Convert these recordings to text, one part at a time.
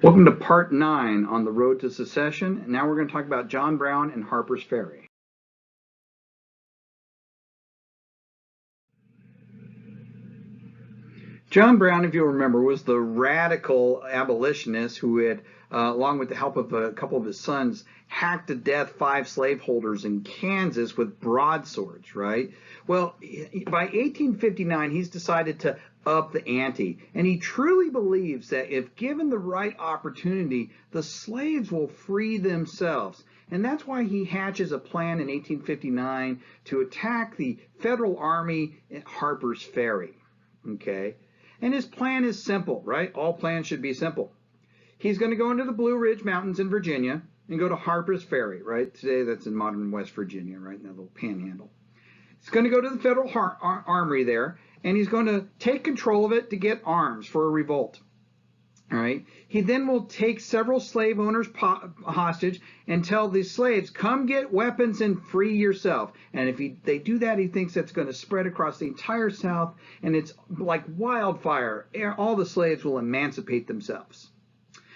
Welcome to part 9 on the road to secession. And now we're going to talk about John Brown and Harper's Ferry. John Brown, if you'll remember, was the radical abolitionist who had, along with the help of a couple of his sons, hacked to death 5 slaveholders in Kansas with broadswords, right? Well, by 1859, he's decided to up the ante, and he truly believes that if given the right opportunity, the slaves will free themselves. And that's why he hatches a plan in 1859 to attack the Federal Army at Harper's Ferry, okay? And his plan is simple, right? All plans should be simple. He's going to go into the Blue Ridge Mountains in Virginia and go to Harper's Ferry, right? Today that's in modern West Virginia, right? In that little panhandle. He's going to go to the Federal Armory there, and he's going to take control of it to get arms for a revolt. All right. He then will take several slave owners hostage and tell the slaves, come get weapons and free yourself. And if they do that, he thinks that's going to spread across the entire South, and it's like wildfire. All the slaves will emancipate themselves.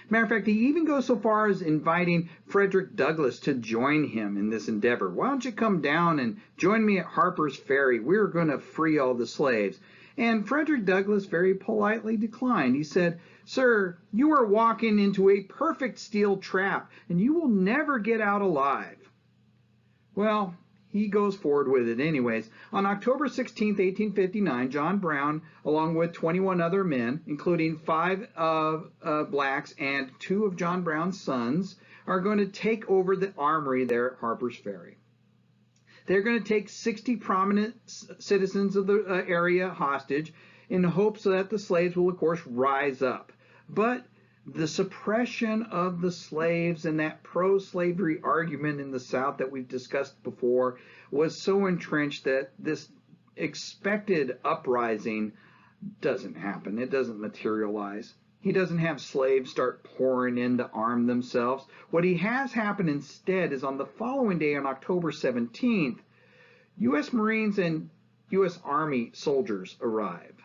Matter of fact, he even goes so far as inviting Frederick Douglass to join him in this endeavor. Why don't you come down and join me at Harper's Ferry? We're going to free all the slaves. And Frederick Douglass very politely declined. He said, "Sir, you are walking into a perfect steel trap, and you will never get out alive." Well, he goes forward with it anyways. On October 16, 1859, John Brown, along with 21 other men, including 5 blacks and 2 of John Brown's sons, are going to take over the armory there at Harper's Ferry. They're going to take 60 prominent citizens of the area hostage in hopes that the slaves will, of course, rise up. But the suppression of the slaves and that pro-slavery argument in the South that we've discussed before was so entrenched that this expected uprising doesn't happen. It doesn't materialize. He doesn't have slaves start pouring in to arm themselves. What he has happen instead is on the following day, on October 17th, U.S. Marines and U.S. Army soldiers arrive,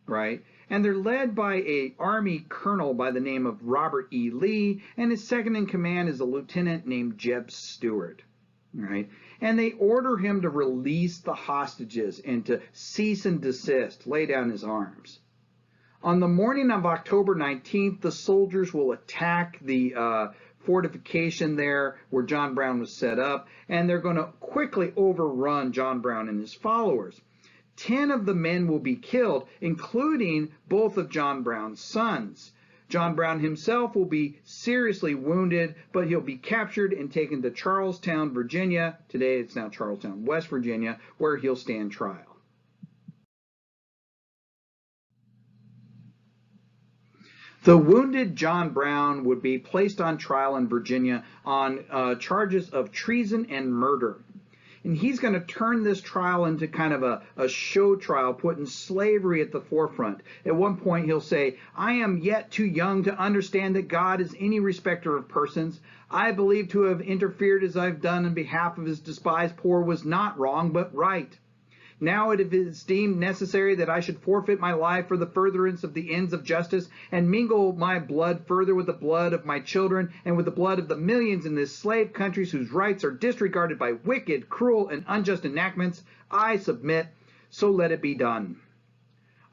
right? And they're led by an Army colonel by the name of Robert E. Lee, and his second in command is a lieutenant named Jeb Stuart, right? And they order him to release the hostages and to cease and desist, lay down his arms. On the morning of October 19th, the soldiers will attack the fortification there where John Brown was set up, and they're going to quickly overrun John Brown and his followers. 10 of the men will be killed, including both of John Brown's sons. John Brown himself will be seriously wounded, but he'll be captured and taken to Charlestown, Virginia. Today it's now Charlestown, West Virginia, where he'll stand trial. The wounded John Brown would be placed on trial in Virginia on charges of treason and murder. And he's going to turn this trial into kind of a show trial, putting slavery at the forefront. At one point, he'll say, "I am yet too young to understand that God is any respecter of persons. I believe to have interfered as I've done in behalf of his despised poor was not wrong, but right. Now it is deemed necessary that I should forfeit my life for the furtherance of the ends of justice, and mingle my blood further with the blood of my children and with the blood of the millions in this slave countries whose rights are disregarded by wicked, cruel, and unjust enactments. I submit, so let it be done."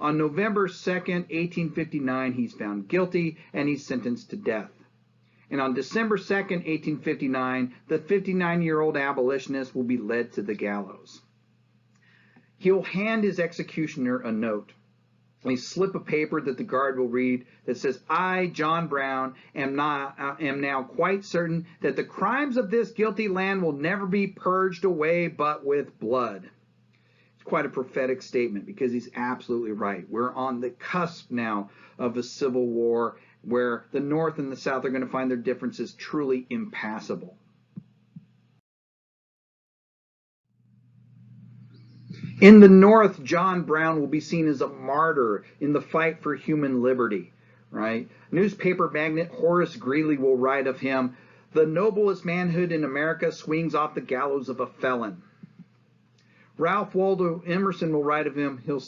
On November 2nd, 1859, he's found guilty and he's sentenced to death. And on December 2nd, 1859, the 59-year-old abolitionist will be led to the gallows. He'll hand his executioner a note, a slip of paper that the guard will read that says, "I, John Brown, am now quite certain that the crimes of this guilty land will never be purged away but with blood." It's quite a prophetic statement because he's absolutely right. We're on the cusp now of a civil war where the North and the South are going to find their differences truly impassable. In the North, John Brown will be seen as a martyr in the fight for human liberty, right? Newspaper magnate Horace Greeley will write of him, "The noblest manhood in America swings off the gallows of a felon." Ralph Waldo Emerson will write of him, he'll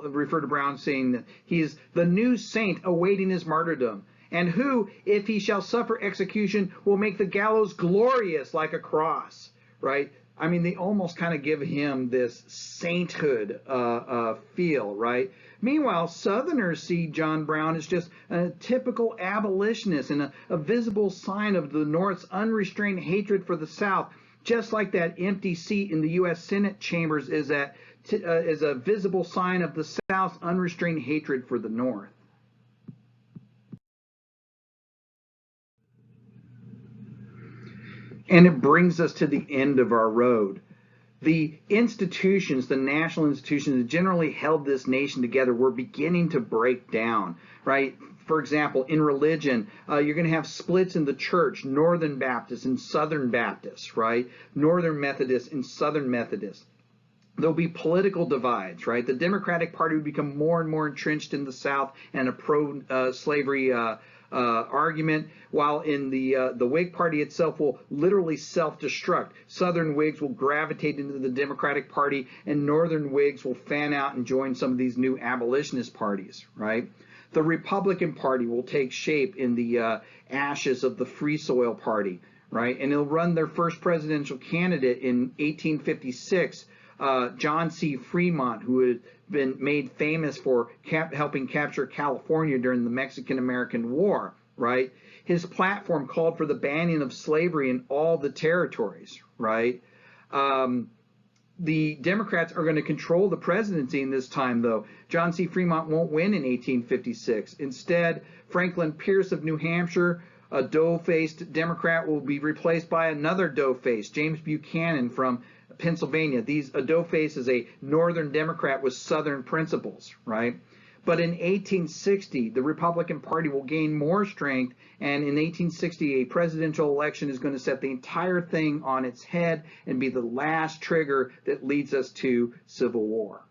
refer to Brown saying that he is the new saint awaiting his martyrdom. And who, if he shall suffer execution, will make the gallows glorious like a cross, right? I mean, they almost kind of give him this sainthood feel, right? Meanwhile, Southerners see John Brown as just a typical abolitionist and a visible sign of the North's unrestrained hatred for the South, just like that empty seat in the U.S. Senate chambers is a visible sign of the South's unrestrained hatred for the North. And it brings us to the end of our road. The institutions, the national institutions that generally held this nation together were beginning to break down, right? For example, in religion, you're going to have splits in the church, Northern Baptists and Southern Baptists, right? Northern Methodists and Southern Methodists. There'll be political divides, right? The Democratic Party would become more and more entrenched in the South and a pro-slavery argument, while in the Whig Party itself will literally self-destruct. Southern Whigs will gravitate into the Democratic Party, and Northern Whigs will fan out and join some of these new abolitionist parties, right? The Republican Party will take shape in the ashes of the Free Soil Party, right? And it'll run their first presidential candidate in 1856, John C. Fremont, who had been made famous for helping capture California during the Mexican-American War, right? His platform called for the banning of slavery in all the territories, right? The Democrats are going to control the presidency in this time, though. John C. Fremont won't win in 1856. Instead, Franklin Pierce of New Hampshire, a dough-faced Democrat, will be replaced by another dough-faced, James Buchanan from Pennsylvania. A dough-face is a Northern Democrat with Southern principles, right? But in 1860, the Republican Party will gain more strength, and in 1860, a presidential election is going to set the entire thing on its head and be the last trigger that leads us to civil war.